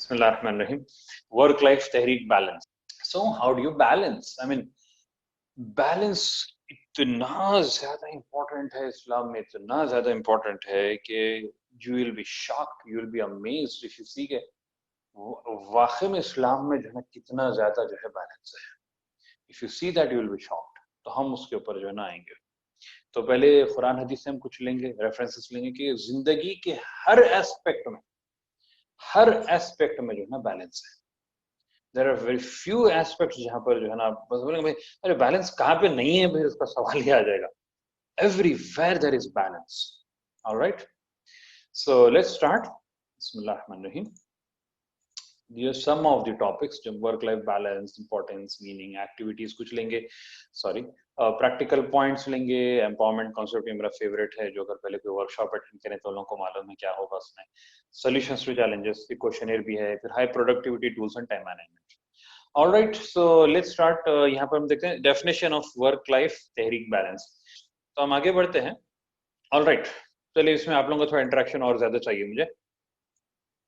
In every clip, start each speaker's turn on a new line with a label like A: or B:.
A: Bismillahirrahmanirrahim. Work-life tehreek balance. So how do you balance? I mean, balance इतना ज्यादा important है इस्लाम में, इतना ज्यादा important है कि you will be shocked, you will be amazed if you see के वाकई में इस्लाम में जो है कितना ज्यादा जो है बैलेंस है. If you see that you will be shocked. तो हम उसके ऊपर जो है ना आएंगे. तो पहले कुरान हदीस से हम कुछ लेंगे, रेफरेंसेस लेंगे कि जिंदगी के हर एस्पेक्ट में जो है ना बैलेंस है. There are very few aspects जहाँ पर जो है ना बस बोलेंगे भाई अरे बैलेंस कहाँ पे नहीं है, भाई उसका सवाल ही आ जाएगा. Everywhere there is balance. All right. So let's start. Bismillahirrahmanirrahim. These are some of the topics. Work-life balance, importance, meaning, activities कुछ लेंगे. Sorry. प्रैक्टिकल पॉइंट्स लेंगे. एम्पावरमेंट कॉन्सेप्ट मेरा फेवरेट है, जो अगर पहले कोई वर्कशॉप अटेंड करें तो लोगों को मालूम है क्या होगा उसमें. सॉल्यूशंस टू चैलेंजेस, फिर क्वेश्चनर भी है, फिर high productivity tools and time management. Alright, so let's start. यहाँ पर हम देखते हैं definition of work life Tehreek balance. तो हम आगे बढ़ते हैं. ऑलराइट, चलिए इसमें आप लोगों का थोड़ा इंटरेक्शन और ज्यादा चाहिए मुझे.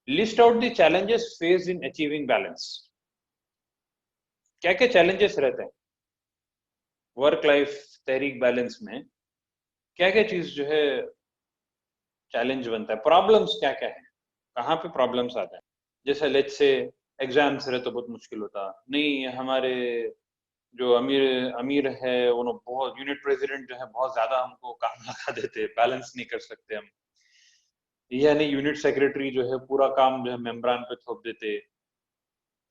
A: List out the challenges faced in achieving balance. क्या क्या चैलेंजेस रहते हैं वर्क लाइफ तहरीक बैलेंस में? क्या क्या चीज जो है चैलेंज बनता है? प्रॉब्लम्स क्या क्या है, कहाँ पे प्रॉब्लम्स आते हैं? जैसे लेट्स से एग्जाम्स रहे तो बहुत मुश्किल होता नहीं. हमारे जो अमीर है वो बहुत, यूनिट प्रेसिडेंट जो है बहुत ज्यादा हमको काम लगा देते, बैलेंस नहीं कर सकते हम. यानी यूनिट सेक्रेटरी जो है पूरा काम जो है मेम्बरान पे थोप देते,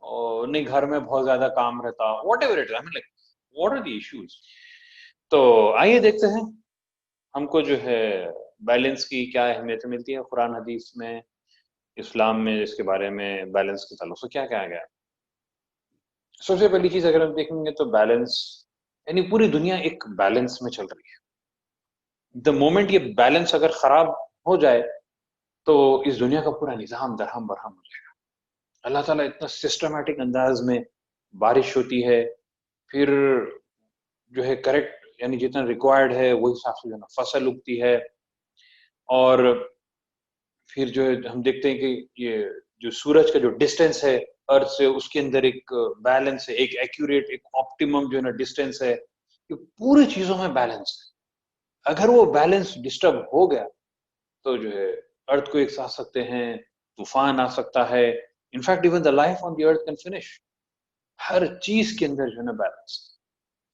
A: और नहीं घर में बहुत ज्यादा काम रहता. Whatever it, I mean like what are the issues? तो आइए देखते हैं हमको जो है बैलेंस की क्या अहमियत मिलती है कुरान हदीस में, इस्लाम में इसके बारे में बैलेंस के ताल्लुक से क्या कहा गया. सबसे पहली चीज अगर हम देखेंगे तो बैलेंस, यानी पूरी दुनिया एक बैलेंस में चल रही है. द मोमेंट ये बैलेंस अगर खराब हो जाए तो इस दुनिया का पूरा निजाम दरहम बरहम हो जाएगा. अल्लाह ताला इतना सिस्टमैटिक अंदाज में बारिश होती है, फिर जो है करेक्ट यानी जितना रिक्वायर्ड है वही हिसाब से जो है फसल उगती है. और फिर जो है हम देखते हैं कि ये जो सूरज का जो डिस्टेंस है अर्थ से, उसके अंदर एक बैलेंस है, एक एक्यूरेट, एक ऑप्टिमम जो है ना डिस्टेंस है. ये पूरी चीजों में बैलेंस है. अगर वो बैलेंस डिस्टर्ब हो गया तो जो है अर्थ को एक साथ सकते हैं, तूफान आ सकता है. In fact even the life on the earth can finish. हर चीज के अंदर जो है ना बैलेंस.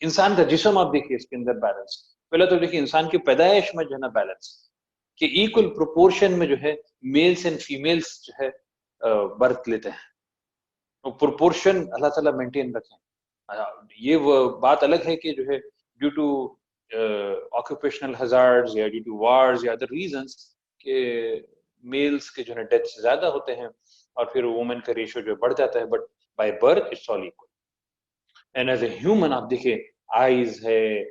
A: इंसान का जिस्म आप देखिए, इसके अंदर बैलेंस. पहले तो देखिए इंसान की पैदाइश में जो है ना बैलेंस कि इक्वल प्रोपोर्शन में जो है मेल्स एंड फीमेल्स जो है बर्थ लेते हैं. तो प्रोपोर्शन अल्लाह ताला मेंटेन रखें. ये वो बात अलग है कि जो है ड्यू टू ऑक्यूपेशनल हजार्ड्स या ड्यू टू वार्स या अदर रीजंस के मेल्स के जो है डेथ्स ज्यादा होते हैं और फिर वुमेन का रेशियो जो बढ़ जाता है, but by birth it's all equal. And as a human आप देखिए, आईज है,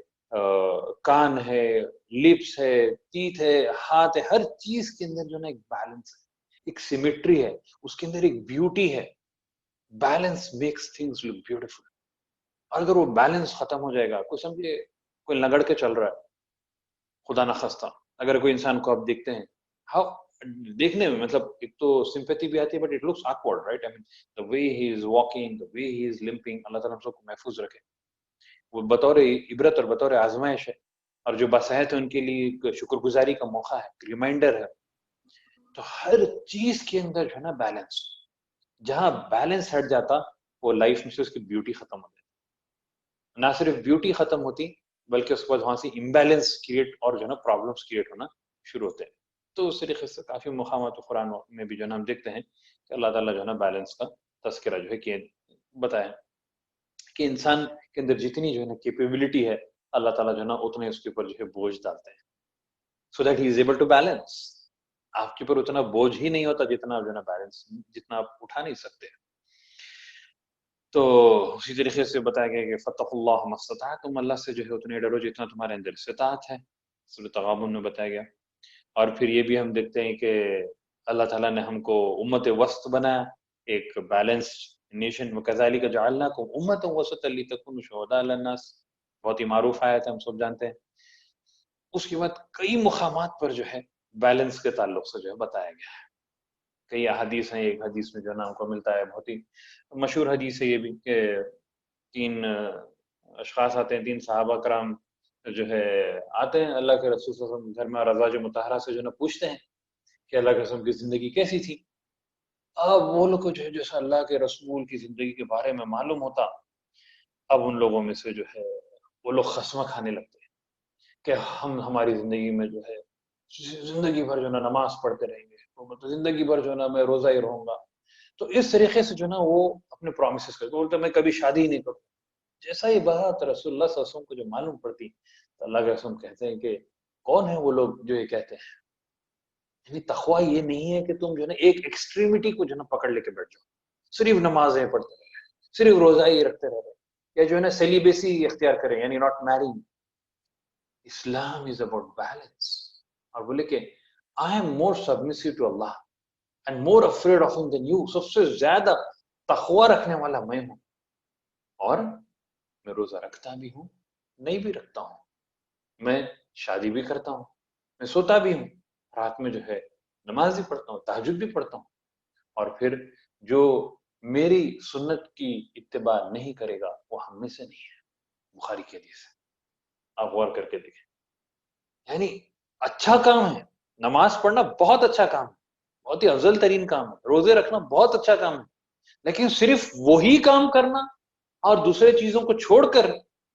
A: कान है, लिप्स है, टीथ है, हाथ है, हर चीज के अंदर जो ना एक बैलेंस है, एक सिमेट्री है, उसके अंदर एक ब्यूटी है. Balance makes things look beautiful. और अगर वो बैलेंस खत्म हो जाएगा, कोई समझिए कोई लगड़ के चल रहा है, खुदा ना खास्ता अगर कोई इंसान को आप देखते हैं, हाउ देखने में मतलब एक तो सिंपैथी भी आती है, but it looks awkward, right? I mean the way he is walking, the way he is limping. Allah ताला हम सबको महफूज रखे. वो बतौर इबरत और बतौर आजमाइश है, और जो बासायत है उनके लिए एक शुक्रगुजारी का मौका है, रिमाइंडर है. तो हर चीज के अंदर जो है ना बैलेंस, जहां बैलेंस हट जाता वो लाइफ में से उसकी ब्यूटी खत्म हो जाती. ना सिर्फ ब्यूटी खत्म होती, बल्कि उसके बाद वहां से इम्बैलेंस क्रिएट और जो है ना प्रॉब्लम्स क्रिएट होना शुरू होते हैं. तो उस तरीके से काफी मुकामात कुरान में भी जो है ना हम देखते हैं कि अल्लाह ताला जो है ना बैलेंस का तस्करा जो है कि बताया कि इंसान के अंदर जितनी जो है ना कैपेबिलिटी है, अल्लाह ताला जो है ना उतने उसके ऊपर जो है बोझ डालते हैं, so that he is able to balance. आपके ऊपर उतना बोझ ही नहीं होता जितना आप जो है ना बैलेंस, जितना आप उठा नहीं सकते. तो उसी तरीके से बताया गया कि फत्तकुल्लाह मस्तता, तुम अल्लाह से जो है उतने डरो जितना तुम्हारे अंदर इस्तिताअत है. सूरह तगाबुन में बताया गया. और फिर ये भी हम देखते हैं कि अल्लाह ताला ने हमको उम्मत वस्त बनाया, एक बैलेंस्ड नेशन. वकज़ालिक जअलनाकुम उम्मतन वसतन लितकुनु शुहदा अलन्नास, बहुत ही मारूफ आयत है, हम सब जानते हैं. उसके बाद कई मुकामात पर जो है बैलेंस के ताल्लुक से जो है बताया गया है. کئی احادیث ہیں. ایک حدیث میں جو ہے نا ہم کو ملتا ہے, بہت ہی مشہور حدیث ہے یہ بھی, کہ 3 اشخاص آتے ہیں, 3 صحابہ کرام جو ہے آتے ہیں اللہ کے رسول صلی اللہ علیہ وسلم گھر میں, اور ازواج مطہرہ سے جو ہے نا پوچھتے ہیں کہ اللہ کے رسول کی زندگی کیسی تھی. اب وہ لوگ کو جو ہے جیسا اللہ کے رسول کی زندگی کے بارے میں معلوم ہوتا, اب ان لوگوں میں سے جو ہے وہ لوگ خصمہ کھانے لگتے ہیں کہ ہماری زندگی میں جو ہے زندگی بھر جو ہے نا نماز پڑھتے رہیں گے, تو زندگی بھر جو ہے نا میں روزہ ہی رہوں گا. تو اس طریقے سے جو ہے نا وہ اپنے پرومسز کرتے, بولتے میں کبھی شادی ہی نہیں کروں. جیسا یہ بات رسول اللہ صلی اللہ علیہ وسلم کو جو معلوم پڑتی, تو اللہ کے رسول کہتے ہیں کہ کون ہے وہ لوگ جو یہ کہتے ہیں. یعنی تقوی یہ نہیں ہے کہ تم جو ہے نا ایک ایکسٹریمٹی کو جو ہے نا پکڑ لے کے بیٹھ جاؤ, صرف نمازیں پڑھتے رہے, صرف روزہ ہی رکھتے رہے, یا جو ہے نا سیلیبیسی اختیار کریں, یعنی not marrying. Islam is about balance. اور بولے کہ I am more submissive to Allah and more afraid of him than you. سب سے زیادہ تقوی رکھنے والا میں ہوں, اور میں روزہ رکھتا بھی ہوں, نہیں بھی رکھتا ہوں, میں شادی بھی کرتا ہوں, میں سوتا بھی ہوں, رات میں جو ہے نماز بھی پڑھتا ہوں, تہجد بھی پڑھتا ہوں. اور پھر جو میری سنت کی اتباع نہیں کرے گا وہ ہم میں سے نہیں ہے. بخاری کی حدیث ہے, آپ غور کر کے دیکھیں. یعنی اچھا کام ہے, نماز پڑھنا بہت اچھا کام ہے, بہت ہی افضل ترین کام ہے, روزے رکھنا بہت اچھا کام ہے, لیکن صرف وہی کام کرنا اور دوسرے چیزوں کو چھوڑ کر,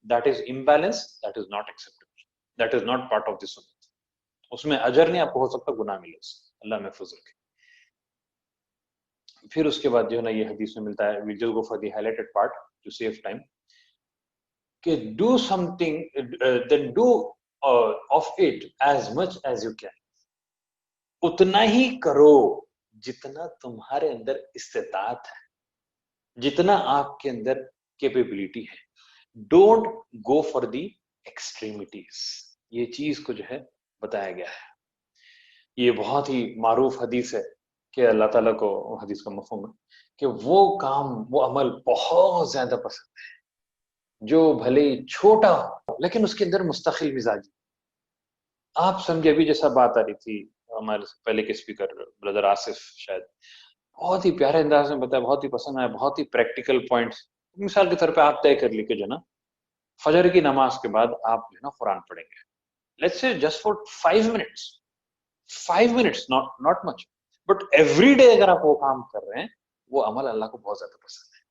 A: that is imbalance, that is not acceptable, that is not part of the sunnah. اس میں اجر نہیں آپ کو ہو سکتا, گناہ ملے اس, اللہ محفوظ رکھے. پھر اس کے بعد جو ہے نا یہ حدیث میں ملتا ہے, we just go for the highlighted part to save time, کہ do something, then do of it as much as you can. اتنا ہی کرو جتنا تمہارے اندر استطاعت ہے, جتنا آپ کے اندر کیپیبلٹی ہے. Don't go for the extremities. یہ چیز کو جو ہے بتایا گیا ہے. یہ بہت ہی معروف حدیث ہے کہ اللہ تعالیٰ کو حدیث کا مفہوم ہے کہ وہ کام, وہ عمل بہت زیادہ پسند ہے جو بھلے چھوٹا ہو لیکن اس کے اندر مستقل مزاجی. آپ سمجھے, ابھی جیسا بات آ رہی تھی ہمارے پہلے کے اسپیکر بردر آصف, شاید بہت ہی پیارے انداز میں بتایا, بہت ہی پسند آیا, بہت ہی پریکٹیکل پوائنٹس. مثال کے طور پہ آپ طے کر لی کہ جو نا فجر کی نماز کے بعد آپ جو ہے نا قرآن پڑھیں گے, let's say just for 5 minutes, 5 minutes, not much, but every day اگر آپ وہ کام کر رہے ہیں, وہ عمل اللہ کو بہت زیادہ پسند ہے.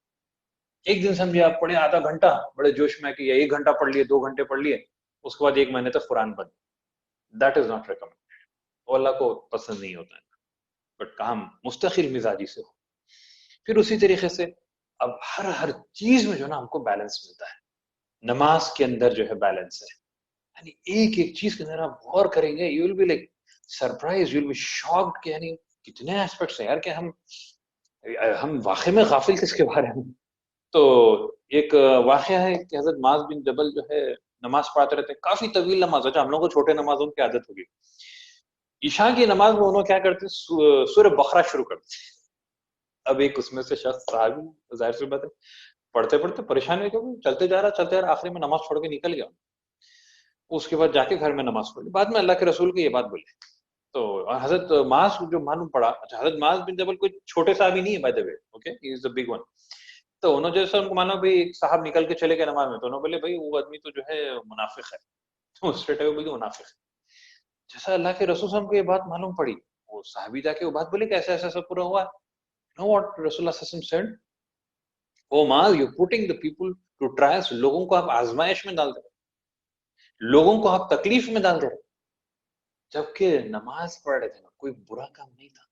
A: ایک دن سمجھے آپ پڑھے آدھا گھنٹہ بڑے جوش میں کہ 1 گھنٹہ پڑھ لیے, 2 گھنٹے پڑھ لیے, اس کے بعد 1 مہینے تک قرآن بند, دیٹ از ناٹ ریکمینڈیڈ, وہ اللہ کو پسند نہیں ہوتا ہے. بٹ کام مستقل مزاجی سے ہو. پھر اسی طریقے سے اب ہر چیز میں جو نا ہم کو بیلنس ملتا ہے. نماز کے اندر جو ہے بیلنس ہے, یعنی ایک ایک چیز کے اندر آپ غور کریں گے, you will be like surprise, you will be shocked کہ یعنی کتنے ایسپیکٹس ہیں یار, کہ ہم واقعی میں غافل کس کے بارے میں. تو ایک واقعہ ہے کہ حضرت معاذ بن جبل جو ہے نماز پڑھاتے رہتے ہیں, کافی طویل نماز. اچھا, ہم لوگوں کو چھوٹے نمازوں کی عادت ہوگی, عشاء کی نماز میں انہوں کیا کرتے, سورہ بقرہ شروع کرتے. اب ایک اس میں سے شخص صحابی, ظاہر سی بات ہے, پڑھتے پڑھتے پریشان ہو گیا, چلتے جا رہا, آخری میں نماز چھوڑ کے نکل گیا. اس کے بعد جا کے گھر میں نماز پڑھی. بعد میں اللہ کے رسول کو یہ بات بولی, تو حضرت معاذ جو معلوم پڑا, اچھا حضرت معاذ بن جبل کوئی چھوٹے صحابی نہیں ہے by the way, okay, he is the big one. تو انہوں جیسے ان کو مانا بھائی ایک صاحب نکل کے چلے گئے نماز میں, تو انہوں بولے بھائی وہ آدمی تو جو ہے منافق ہے, تو اسٹریٹ اوے بولے منافق ہے. جیسا اللہ کے رسول صلی اللہ علیہ وسلم کو یہ بات معلوم پڑی, وہ صحابی جا کے وہ بات بولے کہ ایسا ایسا سب پورا ہوا. نو واٹ رسول اللہ صلی اللہ علیہ وسلم said, O Muadh you putting the people to trials, لوگوں کو آپ آزمائش میں ڈال دے رہے, لوگوں کو آپ تکلیف میں ڈال دے رہے, جبکہ نماز پڑھ رہے تھے نا, کوئی برا کام نہیں تھا.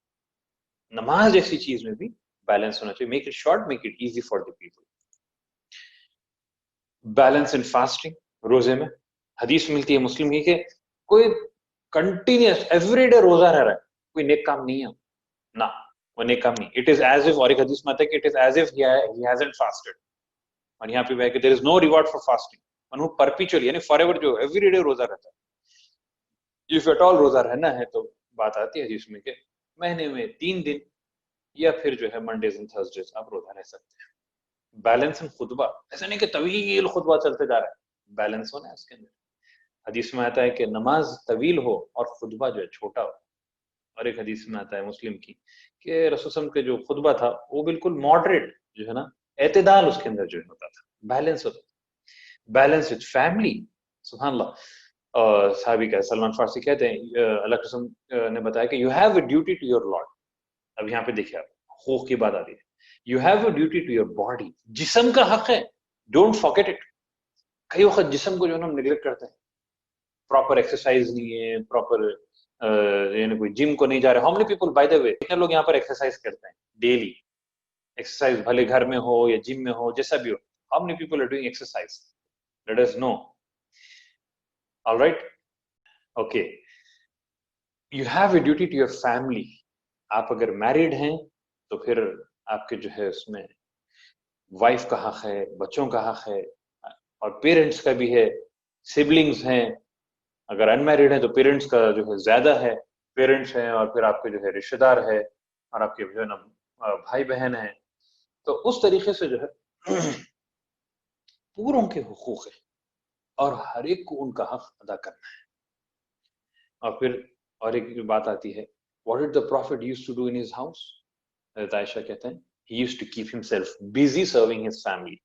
A: نماز جیسی چیز میں بھی بیلنس ہونا چاہیے. Make it short, make it easy for the people. Balance in fasting, روزے میں حدیث ملتی ہے مسلم کی کہ کوئی کنٹینیوس ایوری ڈے روزہ رہ رہا ہے, کوئی نیک کام نہیں ہے نا, وہ نیک کام نہیں. اٹ از ایز اف, اور ایک حدیث میں آتا ہے کہ it is as if he hasn't fasted, اور یہاں پہ کہ دیر از نو ریوارڈ فار فاسٹنگ, اور وہ پرپیچولی یعنی فار ایور جو ایوری ڈے روزہ رہتا ہے. اف ایٹ آل روزہ رہنا ہے تو بات آتی ہے حدیث میں کہ مہینے میں 3 دن یا پھر جو ہے منڈیز اینڈ تھرسڈیز آپ روزہ رہ سکتے ہیں. بیلنس ان خطبہ, ایسا نہیں کہ طویل خطبہ چلتے جا رہا ہے, بیلنس ہونا ہے اس کے اندر. حدیث میں آتا ہے کہ نماز طویل ہو اور خطبہ جو ہے چھوٹا ہو. اور ایک حدیث میں آتا ہے مسلم کی کہ رسول صلی اللہ علیہ وسلم کا جو خطبہ تھا وہ بالکل ماڈریٹ جو ہے نا اعتدال اس کے اندر جو ہوتا تھا, بیلنس ہوتا تھا, بیلنس وتھ فیملی. سبحان اللہ. صحابی کا سلمان فارسی کہتے ہیں اللہ کے رسول نے بتایا کہ you have a duty to your lord. اب یہاں پہ دیکھیے آپ حقوق کی بات آتی ہے. You have a duty to your body, جسم کا حق ہے, ڈونٹ فارگیٹ اٹ. کئی وقت جسم کو جو ہے نا ہم نیگلیکٹ کرتے ہیں, پراپر ایکسرسائز نہیں ہے, پراپر یعنی کوئی جم کو نہیں جا رہے. How many people by the way کتنے لوگ یہاں پر ایکسرسائز کرتے ہیں ڈیلی, ایکسرسائز بھلے گھر میں ہو یا جم میں ہو جیسا بھی ہو, how many people are doing exercise? Let us know. All right, okay. You have a duty to your family. آپ اگر میریڈ ہیں تو پھر آپ کے جو ہے اس میں وائف کا حق ہے, بچوں کا حق ہے, اور پیرنٹس کا بھی ہے, سبلنگز ہیں. اگر ان میریڈ ہیں تو پیرنٹس کا جو ہے زیادہ ہے, پیرنٹس ہیں اور پھر آپ کے جو ہے رشتے دار ہے اور آپ کے جو ہے نا بھائی بہن ہیں. تو اس طریقے سے جو ہے پوروں کے حقوق ہے اور ہر ایک کو ان کا حق ادا کرنا ہے. اور پھر اور ایک بات آتی ہے, what did the prophet used to do in his house? حضرت عائشہ کہتے ہیں he used to keep himself busy serving his family.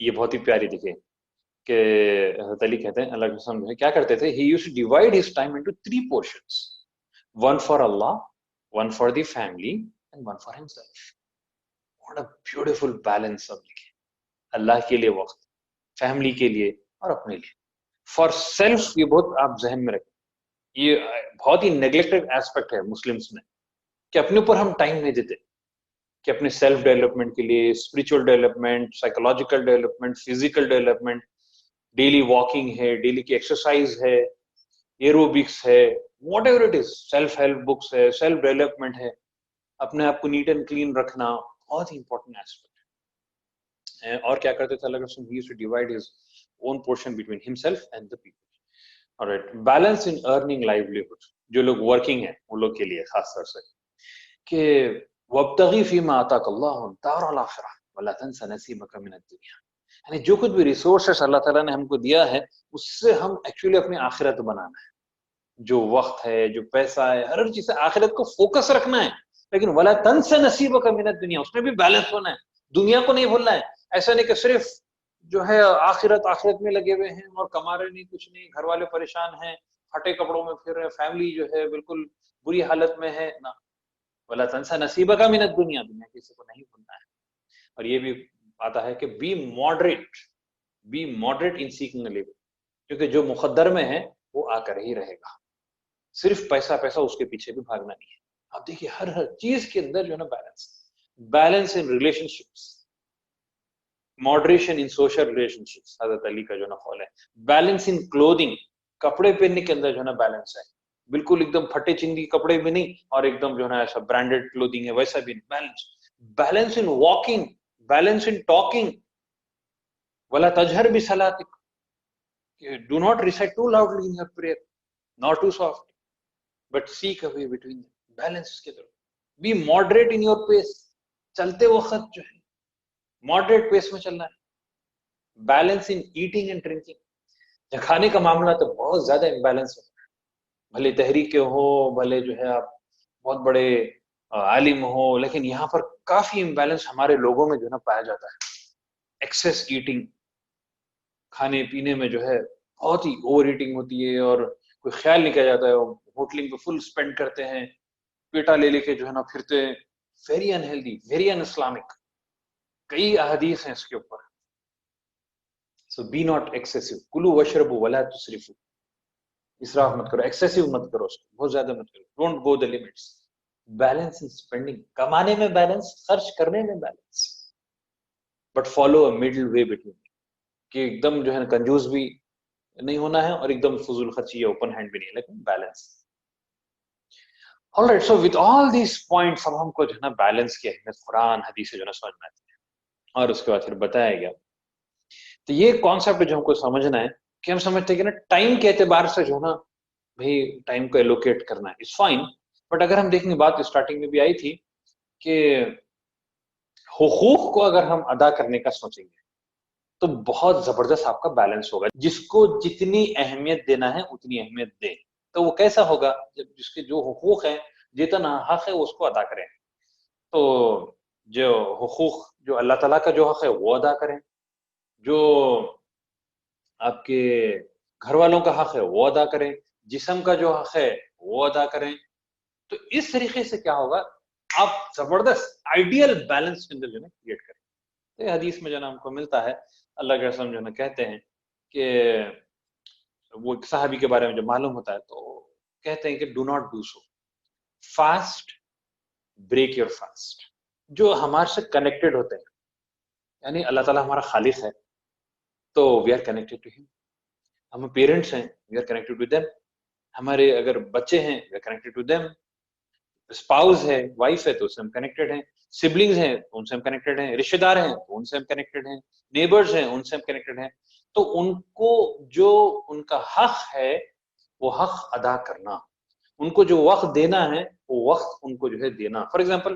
A: یہ بہت ہی پیاری دکھے کہ حضرت علی کہتے ہیں اللہ کے رسول کیا کرتے تھے, he used to divide his time into 3 portions, one for Allah, one for the family and one for himself. What a beautiful balance. اب دیکھیں, اللہ کے لیے وقت, فیملی کے لیے اور اپنے لیے. فار سیلف یہ بہت آپ ذہن میں رکھیں, یہ بہت ہی نیگلیکٹڈ ایسپیکٹ ہے مسلمس میں کہ اپنے اوپر ہم ٹائم نہیں دیتے, کہ اپنے سیلف ڈیولپمنٹ کے لیے, spiritual development, psychological development, physical development, daily walking ہے, ڈیلی کی ایکسرسائز ہے, ایروبکس ہے, what ever it is, self help books ہے, سیلف ڈیولپمنٹ ہے, اپنے آپ کو نیٹ اینڈ کلین رکھنا بہت ہی امپورٹنٹ ایسپیکٹ ہے. اور کیا کرتے تھے اللہ کے رسول, he used to divide his own portion between himself and the people. Alright, balance in earning livelihood. جو لوگ ورکنگ ہیں ان لوگ کے لیے خاص طور سے کہ وابتغی فیما آتاک اللہ الدار الاخرہ ولا تنس نصیبک من الدنیا. یعنی جو کچھ بھی ریسورسز اللہ تعالیٰ نے ہم کو دیا ہے اس سے ہم ایکچولی اپنی آخرت بنانا ہے. جو وقت ہے, جو پیسہ ہے, ہر چیز سے آخرت کو فوکس رکھنا ہے. لیکن ولا تنس نصیبک من الدنیا, اس میں بھی بیلنس ہونا ہے, دنیا کو نہیں بھولنا ہے. ایسا نہیں کہ صرف جو ہے آخرت میں لگے ہوئے ہیں اور کما رہے نہیں, کچھ نہیں, گھر والے پریشان ہیں, پھٹے کپڑوں میں پھر رہے, فیملی جو ہے بالکل بری حالت میں ہے نا. ولا تنسا نصیبک من الدنیا, دنیا کسی کو نہیں بھولنا ہے. اور یہ بھی آتا ہے کہ be moderate in seeking a living, کیونکہ جو مقدر میں ہے وہ آ کر ہی رہے گا. صرف پیسہ اس کے پیچھے بھی بھاگنا نہیں ہے. آپ دیکھیے ہر چیز کے اندر جو ہے نا balance in relation ships, moderation in social relation ships, حضرت علی کا جو نا قول ہے. بیلنس ان کلودنگ, کپڑے پہننے کے اندر جو ہے نا بیلنس ہے, بالکل ایک دم پھٹے چندی کپڑے بھی نہیں اور ایک دم جو ہے نا ایسا برانڈیڈ کلودنگ ہے ویسا بھی balance. Balance in walking, balance in talking. ولا تجہر بصلاتک, do not recite too loudly in your prayer, not too soft, but seek a way between them. Balance کے طرف. Be moderate in your pace, چلتے وقت جو ہے moderate pace میں چلنا ہے. Balance in eating and drinking. جب کھانے کا معاملہ تو بہت زیادہ امبیلنس ہوتا ہے, بھلے تحریک کے ہو, بھلے جو ہے آپ بہت بڑے عالم ہو, لیکن یہاں پر کافی امبیلنس ہمارے لوگوں میں جو ہے نا پایا جاتا ہے. ایکسیس ایٹنگ, کھانے پینے میں جو ہے بہت ہی اوور ایٹنگ ہوتی ہے اور کوئی خیال نہیں کیا جاتا ہے, ہوٹلنگ پہ فل اسپینڈ کرتے ہیں, پیٹا لے کے جو ہے نا پھرتے ہیں. Very unhealthy, very in Islamic. کئی احادیث ہیں اس کے اوپر. سو بی ناٹ ایکسیسو, کلو وشربو ولا تسرفو, اسراف مت کرو, ایکسیسو مت کرو, اس کو بہت زیادہ مت کرو. Don't go the limits. Balance in spending, کمانے میں بیلنس, خرچ کرنے میں balance, but follow a middle way between, کہ ایک دم جو ہے نا کنجوس بھی نہیں ہونا ہے اور ایک دم فضول خرچی یا اوپن ہینڈ بھی نہیں, لیکن balance. Alright, so with all these points اب ہم کو جو ہے نا بیلنس کی اہمیت قرآن حدیث سے جو ہے نا سمجھ میں آتی ہے اور اس کے بعد پھر بتایا گیا. تو یہ کانسیپٹ جو ہم کو سمجھنا ہے کہ ہم سمجھتے ہیں کہ نا ٹائم کے اعتبار سے جو ہے نا بھائی ٹائم کو ایلوکیٹ کرنا ہے, اٹس فائن. بٹ اگر ہم دیکھیں گے, بات اسٹارٹنگ میں بھی آئی تھی کہ حقوق کو اگر ہم ادا کرنے کا سوچیں گے تو بہت زبردست آپ کا بیلنس ہوگا. جس کو جتنی اہمیت دینا ہے اتنی اہمیت دیں. تو وہ کیسا ہوگا, جب جس کے جو حقوق ہیں جتنا حق ہے اس کو ادا کریں. تو جو حقوق جو اللہ تعالیٰ کا جو حق ہے وہ ادا کریں, جو آپ کے گھر والوں کا حق ہے وہ ادا کریں, جسم کا جو حق ہے وہ ادا کریں. تو اس طریقے سے کیا ہوگا, آپ زبردست آئیڈیل بیلنس کے اندر جو ہے کریٹ کریں. تو حدیث میں جو ہے ہم کو ملتا ہے, اللہ کے رسول جو ہے کہتے ہیں کہ وہ ایک صحابی کے بارے میں جو معلوم ہوتا ہے تو کہتے ہیں کہ do not do so, fast break your fast. جو ہمارے سے کنیکٹڈ ہوتے ہیں, یعنی اللہ تعالیٰ ہمارا خالق ہے تو وی آر کنیکٹڈ ٹو ہم. ہم پیرنٹس ہیں, we are connected to them. ہمارے اگر بچے ہیں, we are connected to them. Spouse ہے, وائف ہے, تو اس سے ہم کنیکٹڈ ہیں. سبلنگز ہیں تو ان سے ہم کنیکٹڈ ہیں. رشتے دار ہیں تو ان سے ہم کنیکٹڈ ہیں. نیبرز ہیں ان سے ہم کنیکٹڈ ہیں. تو ان کو جو ان کا حق ہے وہ حق ادا کرنا, ان کو جو وقت دینا ہے وہ وقت ان کو جو ہے دینا. فار ایگزامپل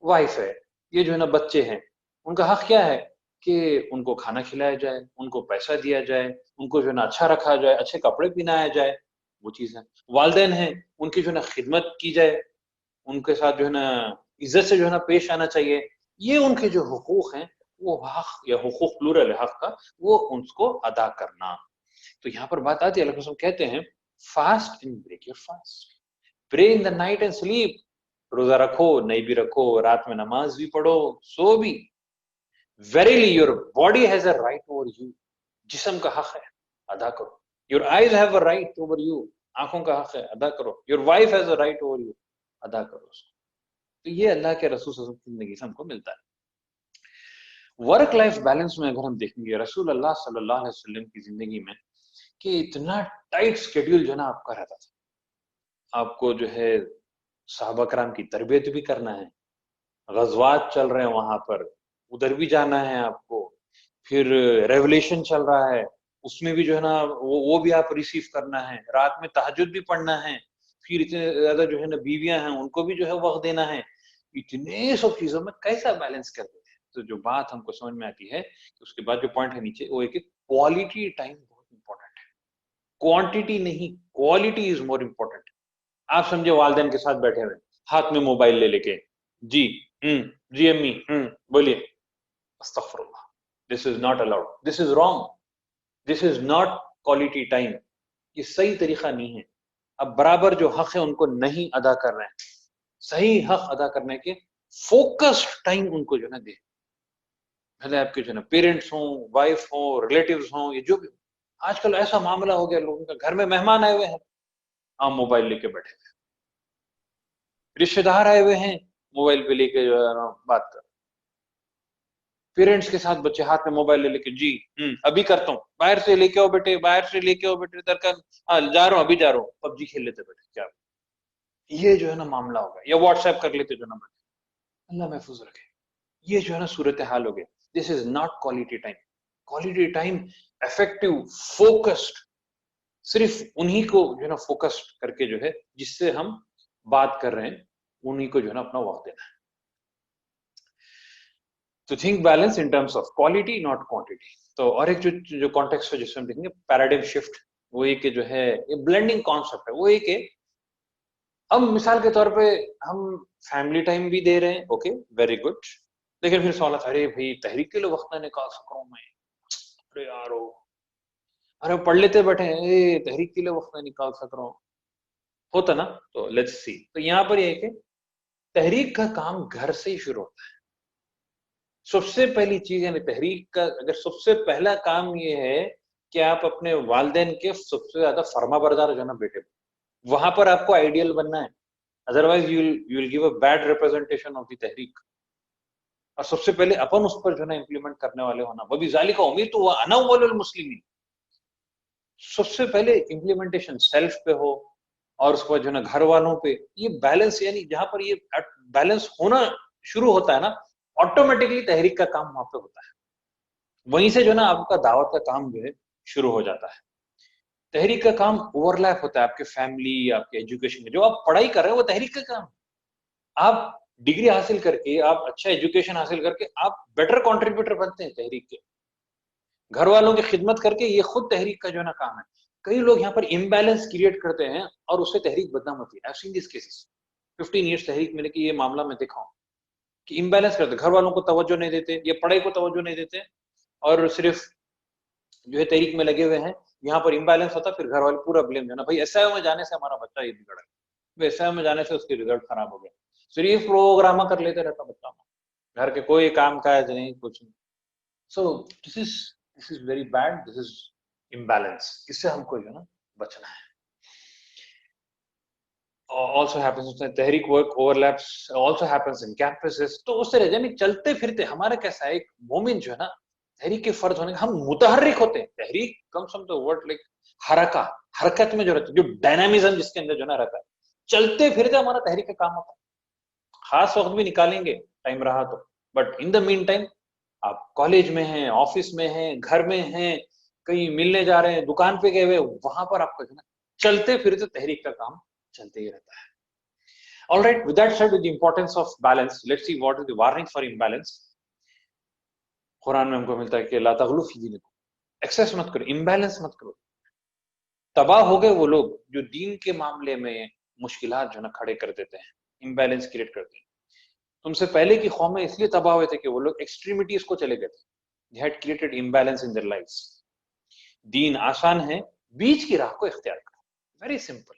A: وائف ہے, یہ جو ہے نا بچے ہیں, ان کا حق کیا ہے کہ ان کو کھانا کھلایا جائے, ان کو پیسہ دیا جائے, ان کو جو ہے نا اچھا رکھا جائے, اچھے کپڑے پہنایا جائے, وہ چیز ہے. والدین ہیں, ان کی جو ہے نا خدمت کی جائے, ان کے ساتھ جو ہے نا عزت سے جو ہے نا پیش آنا چاہیے. یہ ان کے جو حقوق ہیں وہ حق یا حقوق پلورل ہے حق کا, وہ ان کو ادا کرنا. تو یہاں پر بات آتی ہے, اللہ رسول کہتے ہیں fast and break your fast, پرے ان دی نائٹ اینڈ سلیپ. روزہ رکھو, نہیں بھی رکھو, رات میں نماز بھی پڑھو, سو بھی. Verily your body has a right over you. جسم کا حق ہے, ادا کرو. Your eyes have a right over you. آنکھوں کا حق ہے, ادا کرو. Your wife has a right over you. ادا کرو اس کو. تو یہ اللہ کے رسول صلی اللہ علیہ وسلم کی زندگی سے ہم کو ملتا ہے. ورک لائف بیلنس میں اگر ہم دیکھیں گے رسول اللہ صلی اللہ علیہ وسلم کی زندگی میں کہ اتنا ٹائٹ سکیڈول جو ہے نا آپ کا رہتا تھا. آپ کو جو ہے صحابہ کرام کی تربیت بھی کرنا ہے, غزوات چل رہے ہیں وہاں پر, ادھر بھی جانا ہے آپ کو, پھر ریولیشن چل رہا ہے اس میں بھی جو ہے نا وہ بھی آپ ریسیو کرنا ہے, رات میں تہجد بھی پڑھنا ہے, پھر اتنے زیادہ جو ہے نا بیویاں ہیں ان کو بھی جو ہے وقت دینا ہے. اتنے سب چیزوں میں کیسا بیلنس کرتے ہیں. تو جو بات ہم کو سمجھ میں آتی ہے اس کے بعد جو پوائنٹ ہے نیچے وہ ہے کہ کوالٹی ٹائم بہت امپورٹنٹ ہے, کوانٹٹی نہیں, کوالٹی از مور امپورٹنٹ. آپ سمجھے والدین کے ساتھ بیٹھے ہوئے, ہاتھ میں موبائل لے کے, جی جی امی بولیے, استغفر اللہ, this is not allowed, this is wrong, this is not quality time. یہ صحیح طریقہ نہیں ہے. اب برابر جو حق ہے ان کو نہیں ادا کر رہے ہیں, صحیح حق ادا کرنے کے فوکسڈ ٹائم ان کو جو ہے نا دے. بھلے آپ کے جو ہے نا پیرنٹس ہوں, وائف ہوں, ریلیٹیوز ہوں, یہ جو بھی. آج کل ایسا معاملہ ہو گیا لوگوں کا, گھر میں مہمان آئے ہوئے ہیں, آپ موبائل لے کے بیٹھے ہوئے, رشتے دار آئے ہوئے ہیں, موبائل پہ لے کے جو ہے نا بات کر. پیرنٹس کے ساتھ بچے ہاتھ میں موبائل لے کے, جی ابھی کرتا ہوں, باہر سے لے کے آؤ بیٹے, باہر سے لے کے آؤ بیٹے, جا رہا ہوں ابھی جا رہا ہوں, پب جی کھیل لیتے بیٹے. کیا یہ جو ہے نا معاملہ ہوگا, یا واٹس ایپ کر لیتے جو نا بیٹے. اللہ محفوظ رکھے. یہ جو ہے نا صورتحال ہو گیا. This is not quality time. Quality time effective focused, صرف انہی کو جو ہے نا فوکسڈ کر کے جو ہے جس سے ہم بات کر رہے ہیں انہی کو جو ہے نا اپنا وقت دینا ہے. تو think balance in terms of quality not quantity. تو اور ایک جو کانٹیکسٹ ہے جس میں ہم دیکھیں گے پیراڈائم شفٹ, وہ یہ کہ جو ہے یہ بلینڈنگ کانسیپٹ ہے. وہ یہ کہ اب مثال کے طور پہ ہم فیملی ٹائم بھی دے رہے ہیں, اوکے ویری گڈ, لیکن پھر سوال ہے ارے بھائی تحریک کے لیے وقت نہ نکال سک رہا ہوں میں, ارے یار ارے پڑھ لیتے بیٹھے ہیں, تحریک کے لیے وقت نہ نکال سک رہا ہوں, ہوتا نا. تو لیٹس سی, تو یہاں پر یہ ہے کہ تحریک کا کام گھر سے ہی شروع ہوتا ہے. سب سے پہلی چیز یعنی تحریک کا اگر سب سے پہلا کام یہ ہے کہ آپ اپنے والدین کے سب سے زیادہ فرما بردار جو ہے نا بیٹے, وہاں پر آپ کو آئیڈیل بننا ہے, otherwise you will give a bad representation of the تحریک. اور سب سے پہلے اپن اس پر جو ہے نا امپلیمنٹ کرنے والے ہونا, وہ بھی ذالک امرت وانا اول المسلمین. سب سے پہلے امپلیمنٹیشن سیلف پہ ہو اور اس کے بعد جو ہے نا گھر والوں پہ. یہ بیلنس یعنی جہاں پر یہ بیلنس ہونا شروع ہوتا ہے نا, آٹومیٹکلی تحریک کا کام وہاں پہ ہوتا ہے. وہیں سے جو ہے نا آپ کا دعوت کا کام جو ہے شروع ہو جاتا ہے. تحریک کا کام اوور لیپ ہوتا ہے آپ کے فیملی, آپ کے ایجوکیشن میں. جو آپ پڑھائی کر رہے ہیں وہ تحریک کا کام. آپ ڈگری حاصل کر کے, آپ اچھا ایجوکیشن حاصل کر کے آپ بیٹر کنٹریبیوٹر بنتے ہیں تحریک کے. گھر والوں کی خدمت کر کے, یہ خود تحریک کا جو ہے نا کام ہے. کئی لوگ یہاں پر امبیلنس کریٹ کرتے ہیں اور اس سے تحریک بدنام ہوتی ہے. I've seen these cases. 15 years तहरीक में लेके ये मामला मैं देखा हूं कि इम्बैलेंस करते, घर वालों को तवज्जो नहीं देते, ये पढ़ाई को तवज्जो नहीं देते, और सिर्फ जो है तहरीक में लगे हुए हैं। यहाँ पर इम्बैलेंस होता, फिर घर वाले पूरा ब्लेम देना, भाई एसआईओ में जाने से हमारा बच्चा ये बिगड़ा है, एसआईओ में जाने से उसके रिजल्ट खराब हो गए, सिर्फ प्रोग्रामा कर लेते रहता बच्चा, घर के कोई काम काज नहीं, कुछ नहीं। So this is very bad, this is imbalance, इससे हमको जो है ना बचना है। Also happens Tehreek work overlaps also happens in campuses। तो उस तरह यानी चलते फिरते हमारा कैसा है, एक मोमिन जो है ना तहरीक के फर्ज होने का, हम मुतहर्रिक होते हैं। तहरीक comes from the word like हरका, हरकत में जो रहता है, जो डायनामिज्म जिसके अंदर जो ना रहता है, चलते फिरते हमारा तहरीक का काम होता है। खास वक्त भी निकालेंगे टाइम रहा तो, but in the mean time आप कॉलेज में हैं, ऑफिस में हैं, घर में हैं, कहीं मिलने जा रहे हैं, दुकान पे गए हुए, वहां पर आपको जो ना चलते फिरते तहरीक का काम चलते ही रहता है। All right, with that said, with the importance of balance, let's see what is the warning for imbalance। Quran में हमको मिलता है कि ला तगलू फी दीनिकुम, एक्सेस मत करो, इम्बैलेंस मत करो। तबाह हो गए वो लोग जो दीन के मामले में मुश्किलात जो ना खड़े कर देते हैं, इम्बैलेंस क्रिएट करते हैं। तुमसे पहले की कौमें इसलिए तबाह हुए थे कि वो लोग एक्सट्रीमिटीज को चले गए थे, they had created imbalance in their lives। दीन आसान है, बीच की राह को इख्तियार करो, वेरी सिंपल,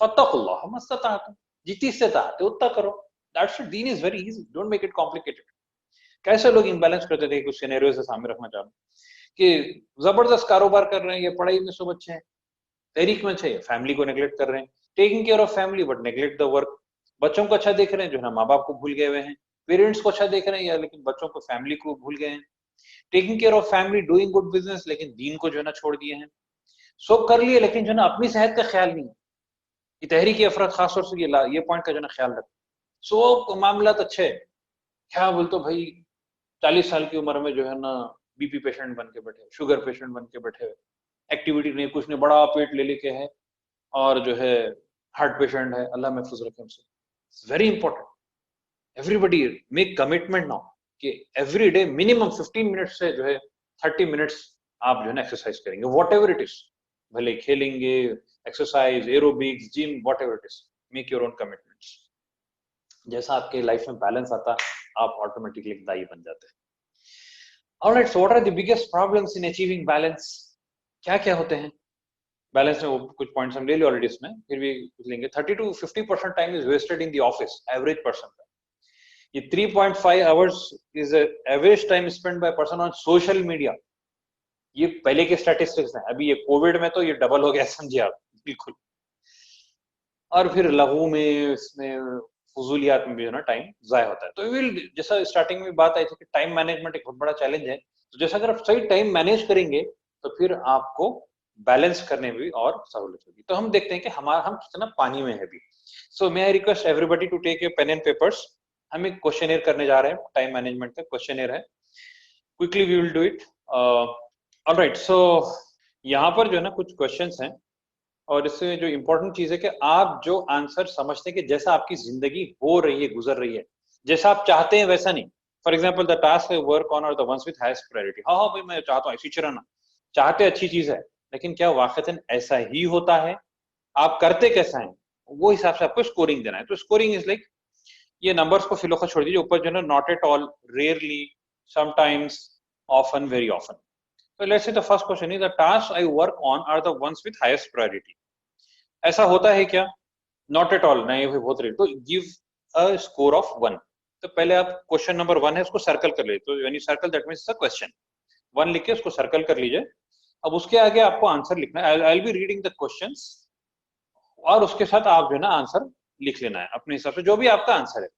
A: फत्तकुल्लाह मस्तताअतुम, जितनी इस्ताअत है उतना करो, that's it. Deen is very easy, don't make it complicated. कैसे लोग इम्बैलेंस करते थे, कुछ सिनेरियो से सामने रखना चाहूँ कि जबरदस्त कारोबार कर रहे हैं, ये पढ़ाई में सब अच्छे हैं, तहरीक में अच्छे, फैमिली को नेग्लेक्ट कर रहे हैं, taking care of family but neglect the work. बच्चों को अच्छा देख रहे हैं, जो है ना माँ बाप को भूल गए हुए हैं, पेरेंट्स को अच्छा देख रहे हैं या लेकिन बच्चों को, फैमिली को भूल गए हैं, taking care of family, doing good business, लेकिन दीन को जो है ना छोड़ दिए हैं। सब कर लिए लेकिन जो है ना अपनी सेहत का ख्याल नहीं है। ये तहरीकी अफराद खास तौर से ये पॉइंट का जो ना ख्याल रखें। सो मामला तो अच्छे, क्या बोलते भाई 40 साल की उम्र में जो है ना बीपी पेशेंट बन के बैठे, शुगर पेशेंट बन के बैठे, एक्टिविटी नहीं, कुछ नहीं, बड़ा पेट ले लेके है, और जो है हार्ट पेशेंट है, अल्लाह महफूज रखे हमसे। It's very important, everybody make commitment now कि एवरी डे मिनिमम 15 मिनट्स से जो है 30 मिनट्स आप जो है ना एक्सरसाइज करेंगे, वॉट एवर इट इज, भले खेलेंगे, exercise, aerobics, gym, what ever it is, make your own commitments. जैसा आपके लाइफ में बैलेंस आता, आप ऑटोमेटिकली दाई बन जाते हैं। Alright, so what are the biggest problems in achieving balance? क्या क्या होते हैं बैलेंस में? वो कुछ पॉइंट्स हम ले लिए ऑलरेडी, इसमें फिर भी कुछ लेंगे। 30 to 50% time is wasted in the office, average person का। ये 3.5 hours is average time spend by person on social media. ये पहले के स्टैटिस्टिक्स हैं, अभी ये कोविड में तो ये डबल हो गया, समझिए आप, बिल्कुल। और फिर लघु में, इसमें फजूलियात में भी जो ना टाइम जाया होता है। तो विल, जैसा स्टार्टिंग में बात आई थी कि टाइम मैनेजमेंट एक बहुत बड़ा चैलेंज है, तो जैसा अगर आप सही टाइम मैनेज करेंगे तो फिर आपको बैलेंस करने में भी और सहूलियत होगी। तो हम देखते हैं कि हम कितना पानी में है अभी। So may I request everybody to take your pen and papers. हम एक क्वेश्चनर करने जा रहे हैं, टाइम मैनेजमेंट का क्वेश्चनर है, quickly we will do it. Alright, so यहाँ पर जो है ना कुछ क्वेश्चंस हैं, और इससे जो इंपॉर्टेंट चीज है कि आप जो आंसर समझते हैं कि जैसा आपकी जिंदगी हो रही है, गुजर रही है, जैसा आप चाहते हैं वैसा नहीं। For example, the task I work on are the ones with highest priority. हाँ भाई, मैं चाहता हूँ ऐसी चलाना, चाहते अच्छी चीज है, लेकिन क्या वाकईतन ऐसा ही होता है? आप करते कैसा है, वो हिसाब से आपको स्कोरिंग देना है। तो स्कोरिंग इज लाइक, ये नंबर्स को फिलोखा छोड़ दीजिए, ऊपर जो है not at all, rarely, sometimes, often, very often. So let's say the first question is, the tasks I work on are the ones with highest priority। ऐसा होता है क्या? Not at all, नहीं हुई, बहुत रेयर। तो give a score of 1। तो पहले आप क्वेश्चन नंबर 1 है, उसको सर्कल कर लीजिए। तो यानी circle, that means the question 1 लिख के उसको सर्कल कर लीजिए। अब उसके आगे आपको आंसर लिखना है। I will be reading the questions, और उसके साथ आप जो है ना आंसर लिख लेना है अपने हिसाब से, जो भी आपका आंसर है।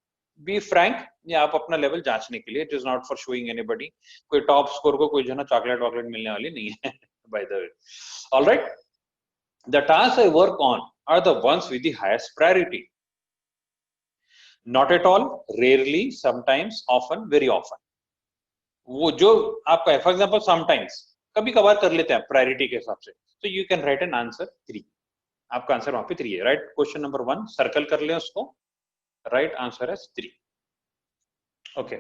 A: बी फ्रैंक, ये आप अपना लेवल जांचने के लिए, it is not for showing anybody. कोई टॉप स्कोर को कोई जो है ना चॉकलेट वॉकलेट मिलने वाली नहीं है, by the way. Alright, the task I work on are the ones with the highest priority. Not at all, rarely, sometimes, often, very often. वो जो आपका है, फॉर एग्जाम्पल समटाइम्स, कभी कभार कर लेते हैं प्रायोरिटी के हिसाब से। तो you can write an answer 3। आपका आंसर वहां पे 3 है, राइट? क्वेश्चन नंबर 1 सर्कल कर ले उसको, right answer is 3। Okay,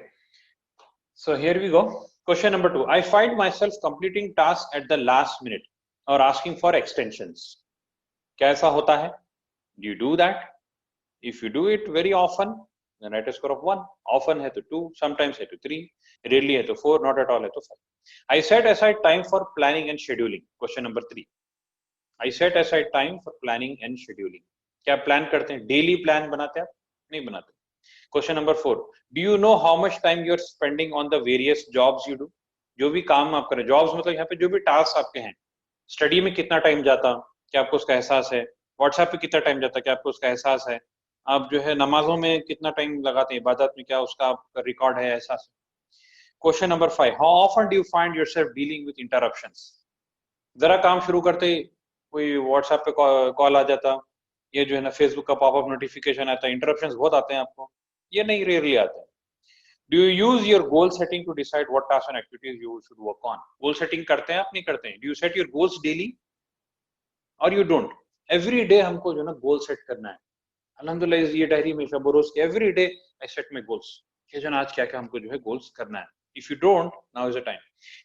A: so here we go। Question number 2, I find myself completing tasks at the last minute or asking for extensions। क्या ऐसा होता है? Do you do that? If you do it very often, then write a score of 1. Often है तो 2, sometimes है तो 3, rarely है तो 4, not at all है तो 5. I set aside time for planning and scheduling. Question number 3. I set aside time for planning and scheduling. क्या plan करते हैं? Daily plan बनाते हैं आप? नहीं बनाते. Question number 4. Do you know how much time you are spending on the various jobs you do? जो भी काम आप करें, jobs मतलब यहाँ पे जो भी tasks आपके हैं, स्टडी में कितना टाइम जाता, क्या आपको उसका एहसास है? व्हाट्सएप पे कितना टाइम जाता, क्या आपको उसका एहसास है? आप जो है नमाजों में कितना टाइम लगाते हैं, इबादत में क्या उसका आपका रिकॉर्ड है, एहसास है? Question number 5. How often do you find yourself dealing with interruptions? जरा काम शुरू करते ही कोई व्हाट्सएप पे कॉल आ जाता, ये जो है ना फेसबुक का पॉपअप नोटिफिकेशन आता है, इंटरप्शंस बहुत आते हैं आपको, ये नहीं रेयरली आते हैं. Do you use your goal setting to decide what tasks and activities you should work on? Goal setting करते हैं आप, नहीं करते हैं? Do you set your goals daily or you don't? Every day हमको जो है ना goal set करना है. अल्हम्दुलिल्लाह ये डायरी में शब-ओ-रोज के every day I set my goals. कि जो ना आज क्या-क्या हमको जो है goals करना है. If you don't, now is the time.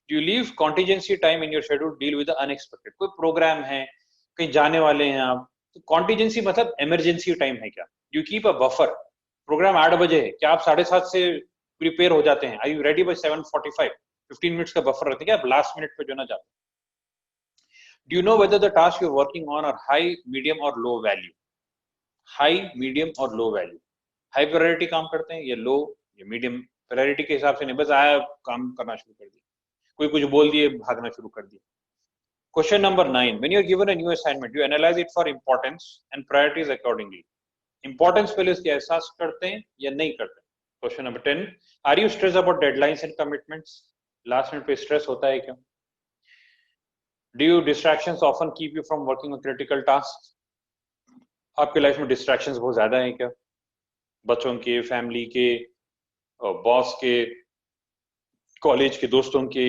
A: Do you leave contingency time in your schedule to deal with the unexpected? कोई प्रोग्राम है, कहीं जाने वाले हैं आप, तो contingency मतलब emergency time है क्या? Do you keep a buffer? Program 8 बजे है, क्या आप 7:30 से प्रिपेयर हो जाते हैं? Are you ready by 7:45? 15 minutes का बफर रहता है क्या? आप लास्ट मिनट पे जो ना जाते? Do you know whether the task you're working on are high, medium or low value? High, medium or low value? High priority काम करते हैं या low या medium priority के हिसाब से नहीं, बस आया काम करना शुरू कर दिया, कोई कुछ बोल दिए भागना शुरू कर दिया. Question number 9. When you're given a new assignment, you analyze it for importance and priorities accordingly. Importance पहले उसके एहसास करते हैं या नहीं करते? Question number 10. Are you stressed about deadlines and commitments? Last minute पे stress होता है क्या? Do you distractions often keep you from working on critical tasks? आपके लाइफ में distractions बहुत ज्यादा हैं क्या? बच्चों के, फैमिली के, बॉस के, कॉलेज के दोस्तों के,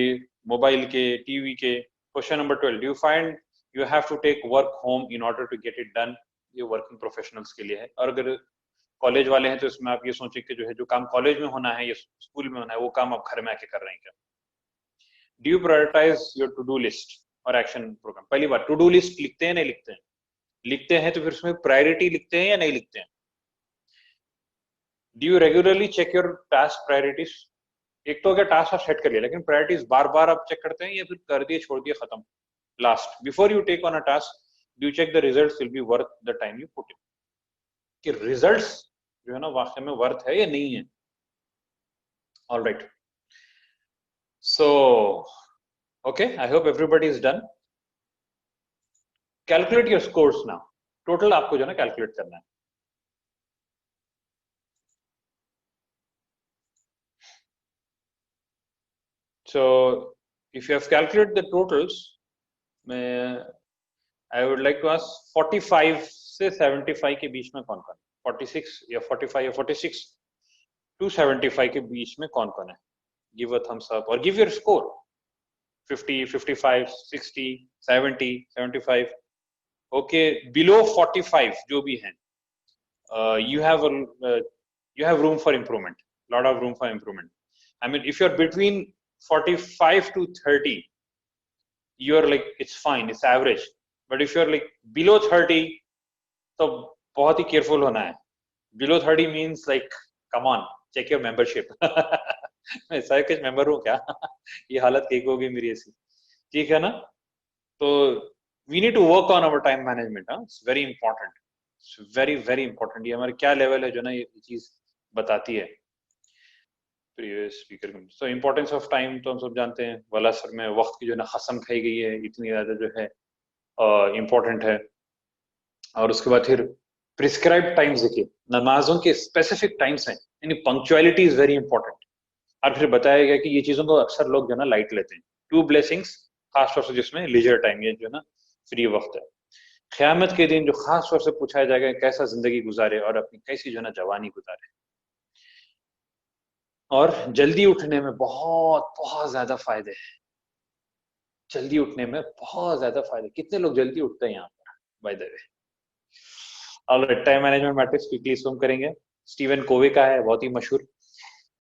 A: मोबाइल के, टीवी के. Question number 12. Do you find you have to take work home in order to get it done? ये वर्किंग प्रोफेशनल्स के लिए है. और अगर कॉलेज वाले हैं तो इसमें आप ये सोचें कि जो है जो काम कॉलेज में होना है या स्कूल में होना है वो काम आप घर में आके कर रहे हैं क्या? Do you prioritise your to do list और एक्शन प्रोग्राम? पहली बार टू डू लिस्ट लिखते हैं नहीं लिखते हैं? लिखते हैं तो फिर उसमें प्रायोरिटी लिखते हैं या नहीं लिखते हैं? Do you regularly check your task priorities? एक तो अगर टास्क आप सेट कर लिया लेकिन प्रायोरिटीज बार बार आप चेक करते हैं या फिर कर दिए छोड़ दिए खत्म? Last, before you take on a task do you check the results will be worth the time you put in? कि रिजल्ट्स जो है ना वाकई में वर्थ है या नहीं है? All right, so okay, I hope everybody is done. Calculate your scores now. Total आपको जो है ना कैलकुलेट करना है. So if you have calculated the totals, I would like to ask 45 से 75 के बीच में कौन कौन है? 46 या 45 या 46 to 75 के बीच में कौन कौन है? Give a thumbs up or give your score. 50, 55, 60, 70, 75. Okay, below 45 जो भी हैं, you have room for improvement. Lot of room for improvement. I mean, if you're between 45 to 30, you're like it's fine, it's average. But if you're like below 30, तो बहुत ही careful होना है. Below 30 means like, come on, check your membership. मैं circuit member हूँ क्या? ये हालत ठीक होगी मेरी ऐसी, ठीक है ना? तो we need to work on our time management. It's very important. It's very very important. ये हमारे क्या लेवल है जो ना ये चीज बताती है. प्रीवियस स्पीकर का सो इंपॉर्टेंस ऑफ टाइम तो हम सब जानते हैं. वाला सर में वक्त की जो ना कसम खाई गई है, इतनी ज्यादा जो है इम्पोर्टेंट है. और उसके बाद फिर प्रिस्क्राइब टाइम्स देखिए, नमाजों के स्पेसिफिक टाइम्स हैं, यानी पंक्चुअलिटी इज वेरी इंपॉर्टेंट. और फिर बताया गया कि ये चीजों को अक्सर लोग जो ना लाइट लेते हैं. 2 ब्लेसिंग्स खास तौर से जिसमें लीजर टाइम ये जो ना फ्री वक्त है. क़यामत के दिन जो खास तौर से पूछा जाएगा कैसा जिंदगी गुजारे और अपनी कैसी जो ना जवानी गुजारे. और जल्दी उठने में बहुत बहुत ज्यादा फायदे हैं. जल्दी उठने में बहुत ज्यादा फायदे. कितने लोग जल्दी उठते हैं यहाँ पर bye the way? Alright, time management matrix quickly इसको करेंगे. स्टीवन कोवे का है, बहुत ही मशहूर,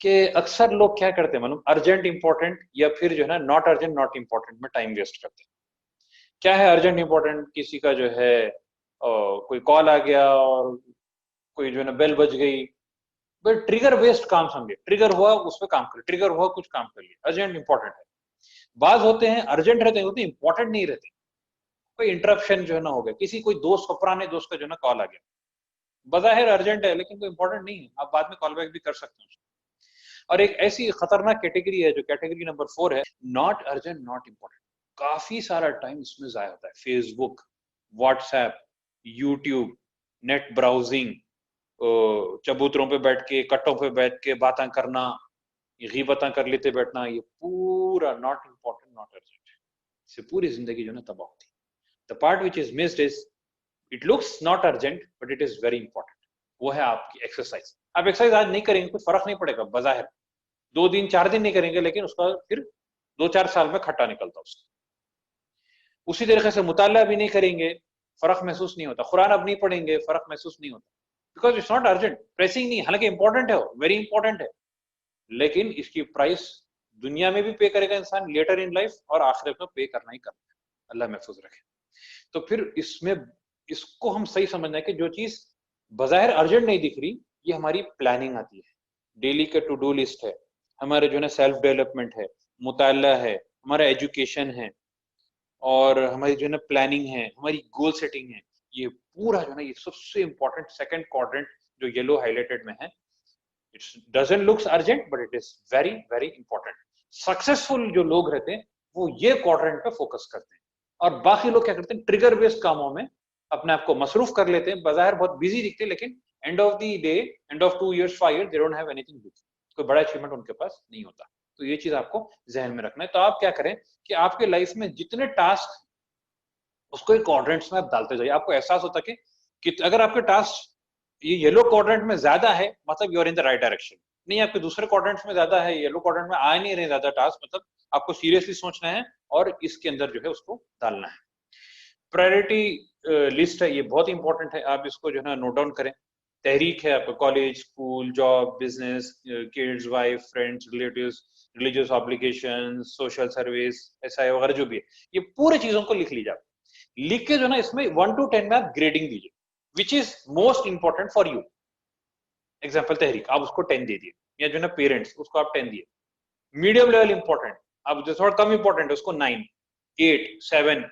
A: कि अक्सर लोग क्या करते हैं मालूम, अर्जेंट इंपॉर्टेंट या फिर जो है ना नॉट अर्जेंट नॉट इंपॉर्टेंट में टाइम वेस्ट करते हैं. क्या है अर्जेंट इंपॉर्टेंट? किसी का जो है कोई कॉल आ गया और कोई जो है ना बेल बज गई, बट ट्रिगर बेस्ड काम समझे, ट्रिगर हुआ उस पर काम कर, ट्रिगर हुआ कुछ काम कर लिया, अर्जेंट इंपॉर्टेंट है। बात होते हैं अर्जेंट रहते हैं, होते इंपॉर्टेंट नहीं रहते, कोई इंटरप्शन जो है ना हो गया, किसी कोई दोस्त को, पुराने दोस्त का जो है ना कॉल आ गया, बज़ाहिर अर्जेंट है लेकिन कोई इंपॉर्टेंट नहीं है, आप बाद में कॉल बैक भी कर सकते हो। और एक ऐसी खतरनाक कैटेगरी है जो कैटेगरी नंबर 4 है, नॉट अर्जेंट नॉट इंपॉर्टेंट। काफी सारा टाइम इसमें जाया होता है, Facebook, WhatsApp, YouTube, net browsing, चबूतरों पे बैठ के, कट्टों पे बैठ के बातें करना, गीबतें कर लेते बैठना, ये पूरा नॉट इंपॉर्टेंट नॉट अर्जेंट, इससे पूरी जिंदगी जो है ना तबाह होती है। The part which is missed is it looks not urgent but it is very important, वो है आपकी एक्सरसाइज। आप एक्सरसाइज आज नहीं करेंगे कोई फर्क नहीं पड़ेगा, बजाहिर 2 दिन 4 दिन नहीं करेंगे, लेकिन उसका फिर 2-4 साल में खट्टा निकलता उसका। उसी तरीके से मुताला भी नहीं करेंगे, फर्क महसूस नहीं होता, कुरान अब नहीं पढ़ेंगे, फर्क महसूस नहीं होता, because it's not urgent, pressing नहीं, हालांकि इंपॉर्टेंट है, वेरी इंपॉर्टेंट है, लेकिन इसकी प्राइस दुनिया में भी पे करेगा इंसान, लेटर इन लाइफ और आखिरत में पे करना ही करना है, अल्लाह महफूज रखे। तो फिर इसमें इसको हम सही समझना है कि जो चीज बजाहिर अर्जेंट नहीं दिख रही, ये हमारी प्लानिंग आती है, डेली का टू डू लिस्ट है, हमारे जो है ना सेल्फ डेवलपमेंट है, मुताला है, हमारा एजुकेशन है, और हमारी जो है ना प्लानिंग है, हमारी गोल सेटिंग है, ये पूरा जो है ना, ये सबसे इंपॉर्टेंट सेकंड क्वाड्रेंट जो येलो हाईलाइटेड में है, it's doesn't looks urgent but it is very very important. Successful जो लोग रहते हैं वो ये क्वाड्रेंट पे फोकस करते हैं, और बाकी लोग क्या करते हैं, ट्रिगर बेस्ड कामों में अपने आप को मसरूफ कर लेते हैं, बाजार बहुत बिजी दिखते हैं, लेकिन end of the day, end of 2 years 5 years they don't have anything big, कोई बड़ा अचीवमेंट उनके पास नहीं होता। तो ये चीज आपको जहन में रखना है। तो आप क्या करें कि आपके लाइफ में जितने टास्क, उसको एक क्वाड्रेंट्स में आप डालते जाइए, आपको एहसास होता है कि अगर आपके टास्क ये येलो क्वाड्रेंट में ज्यादा है, मतलब you are in the right direction, नहीं आपके दूसरे क्वाड्रेंट्स में ज्यादा है, येलो क्वाड्रेंट में आ नहीं रहे ज्यादा टास्क, मतलब आपको सीरियसली सोचना है और इसके अंदर जो है उसको डालना है। प्रायोरिटी लिस्ट है, ये बहुत इंपॉर्टेंट है, आप इसको जो है ना नोट डाउन करें। तहरीक है आपका, college, school, job, business, kids, wife, friends, relatives, religious obligation, social service, SI वगैरह जो भी है, ये पूरी चीजों को लिख लीजिए। लिख के जो ना इसमें 1 to 10 में आप ग्रेडिंग दीजिए, which is most important for you. Example तहरीक, आप उसको 10 दे दिए, या जो ना पेरेंट्स, उसको आप 10 दिए। मीडियम लेवल इंपॉर्टेंट, आप जो थोड़ा कम इंपॉर्टेंट है उसको 9, 8, 7,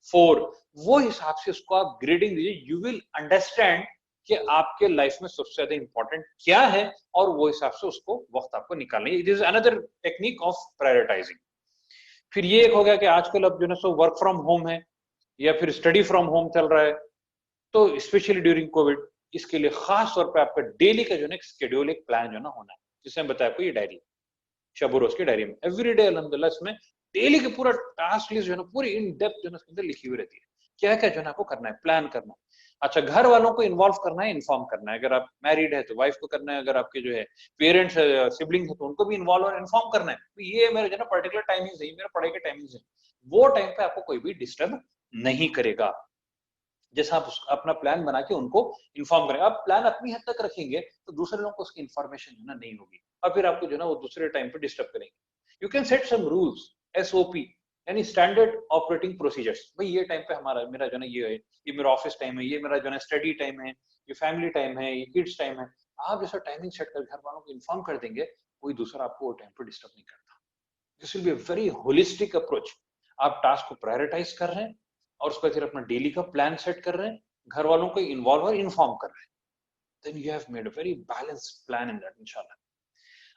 A: 4, वो हिसाब से उसको आप ग्रेडिंग दीजिए। यू विल अंडरस्टैंड कि आपके लाइफ में सबसे ज्यादा इंपॉर्टेंट क्या है, और वो हिसाब से उसको वक्त आपको निकालना है। It is another technique of prioritising. फिर ये एक हो गया कि आजकल अब जो है सो वर्क फ्रॉम होम है, या फिर स्टडी फ्रॉम होम चल रहा है, तो स्पेशली ड्यूरिंग कोविड, इसके लिए खास तौर पे आपका डेली का जो है शेड्यूल, एक प्लान जो ना होना है, जिससे मैं बताया आपको ये डायरी, शब रोज की डायरी में एवरी डे अल्हम्दुलिल्लाह इसमें डेली के पूरा टास्क लिस्ट जो है ना पूरी इन डेप्थ जो है इसके अंदर लिखी हुई रहती है, क्या क्या जो है आपको करना है, प्लान करना है। अच्छा, घर वालों को इन्वॉल्व करना है, इन्फॉर्म करना है, अगर आप मैरिड है तो वाइफ को करना है, अगर आपके जो है पेरेंट्स है, सिबलिंग्स है, तो उनको भी इन्वॉल्व और इन्फॉर्म करना है, तो ये मेरे जो है ना पर्टिकुलर टाइमिंग है, मेरा पढ़ाई के टाइमिंग है, वो टाइम पे आपको कोई भी डिस्टर्ब नहीं करेगा। जैसा आप अपना प्लान बना के उनको इन्फॉर्म करेंगे, आप प्लान अपनी हद तक रखेंगे तो दूसरे लोगों को उसकी इन्फॉर्मेशन जो ना नहीं होगी, और फिर आपको जो ना वो दूसरे टाइम पे डिस्टर्ब करेंगे। You can set some rules, SOP, यानी स्टैंडर्ड ऑपरेटिंग प्रोसीजर्स, भाई ये टाइम पे हमारा मेरा जो ना ये है, ये मेरा ऑफिस टाइम है, ये मेरा जो है स्टडी टाइम है, ये फैमिली टाइम है, ये किड्स टाइम है। आप जैसा टाइमिंग सेट कर घर वालों को इन्फॉर्म कर देंगे, कोई दूसरा आपको वो टाइम पे डिस्टर्ब नहीं करता। This will be a very holistic approach. आप टास्क को प्रायोरिटाइज कर रहे हैं, और उसके बाद फिर अपना डेली का प्लान सेट कर रहे हैं, घर वालों को इन्वॉल्व और इन्फॉर्म कर रहे हैं, then you have made a very balanced plan in that inshallah.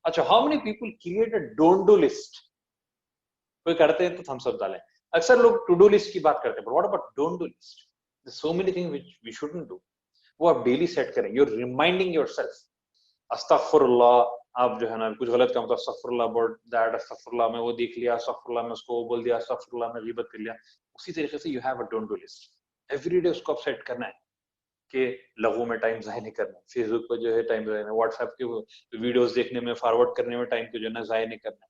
A: अच्छा, how many people create a don't do list? कोई करते हैं तो थम्स अप डालें। अक्सर लोग टू डू लिस्ट की बात करते हैं, but what about don't do list? There's so many things which we shouldn't do. वो आप डेली सेट करें, you're reminding yourself, अस्तगफिरुल्लाह, आप जो है ना कुछ गलत काम तो अस्तगफिरुल्लाह अबाउट दैट, अस्तगफिरुल्लाह में वो देख लिया, अस्तगफिरुल्लाह में उसको बोल दिया, अस्तगफिरुल्लाह में गीबत कर लिया। उसी तरीके से you have a don't do list. Every day उसको आप सेट करना है कि लघु में टाइम ज़ाया नहीं करना, फेसबुक पर जो है टाइम ज़ाया नहीं, व्हाट्सएप के वीडियोस देखने में, फॉरवर्ड करने में टाइम को जो है ना ज़ाया नहीं करना,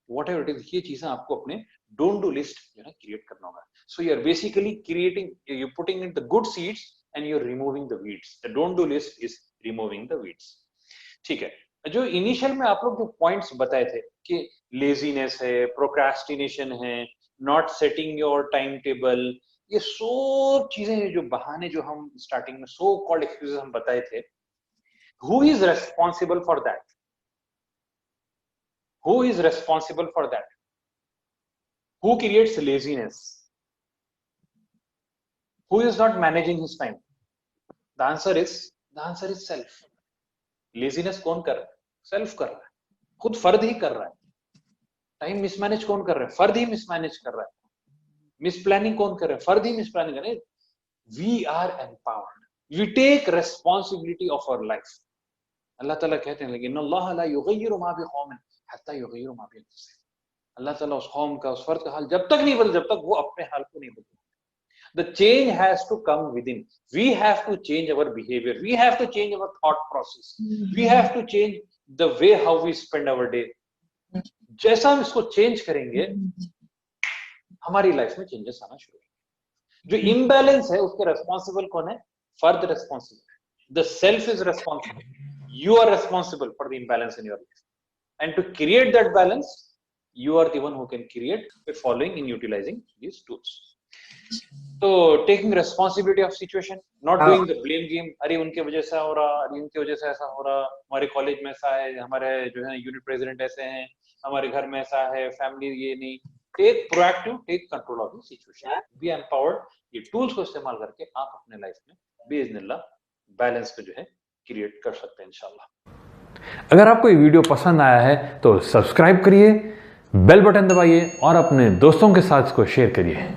A: व्हाटएवर इट इज, ये चीजें आपको अपने डोंट डू लिस्ट जो है ना क्रिएट करना होगा। So you are basically creating, you putting in the good seeds and you are removing the weeds. The don't do list is removing the weeds. ठीक है, जो इनिशियल में आप लोग जो पॉइंट्स बताए थे कि लेजीनेस है, प्रोक्रास्टिनेशन है, not setting your time table, ये सब चीजें जो बहाने जो हम स्टार्टिंग में सो कॉल्ड एक्सक्यूजेस हम बताए थे, Who is responsible for that? Who is responsible for that? Who creates laziness? Who is not managing his time? The answer is self. Laziness कौन कर रहा है? Self कर रहा है, खुद फर्द ही कर रहा है. टाइम मिसमैनेज कौन कर रहा है? फर्द ही मिसमैनेज कर रहा है. मिसप्लानिंग कौन कर रहा है? फर्द ही मिसप्लानिंग कर रहा है. We are empowered. We take responsibility of our life. अल्लाह ताला कहते हैं लेकिन अल्लाह ला युगय्यिरु मा बिक़ौमिन हत्ता युगय्यिरु मा बिअनफुसिहिम. अल्लाह ताला उस कौम का, उस फर्द का हाल जब तक नहीं बदले, जब तक वो अपने हाल को नहीं बदले. The change has to come within. We have to change our behavior. We have to change our thought process. We have to change the way how we spend our day. जैसा हम इसको चेंज करेंगे, हमारी life में changes आना शुरू होंगे. जो इम्बैलेंस है उसके रेस्पॉन्सिबल कौन है? फर्द responsible. The self is responsible. You are responsible for the imbalance in your life. And to create that balance, you are the one who can create by following and utilizing these tools. So taking responsibility of situation, not doing the blame game. अरे उनके वजह से हो रहा, अरे उनके वजह से ऐसा हो रहा, हमारे कॉलेज में ऐसा है, हमारे जो है यूनिट प्रेसिडेंट ऐसे हैं, हमारे घर में ऐसा है, फैमिली ये नहीं. Take proactive, take control of the situation. Be empowered. ये टूल्स को इस्तेमाल करके आप अपने लाइफ में बिइज़्निल्लाह बैलेंस को जो है क्रिएट कर सकते हैं इंशाल्लाह.
B: अगर आपको ये वीडियो पसंद आया है तो सब्सक्राइब करिए, बेल बटन दबाइए और अपने दोस्तों के साथ इसको शेयर करिए.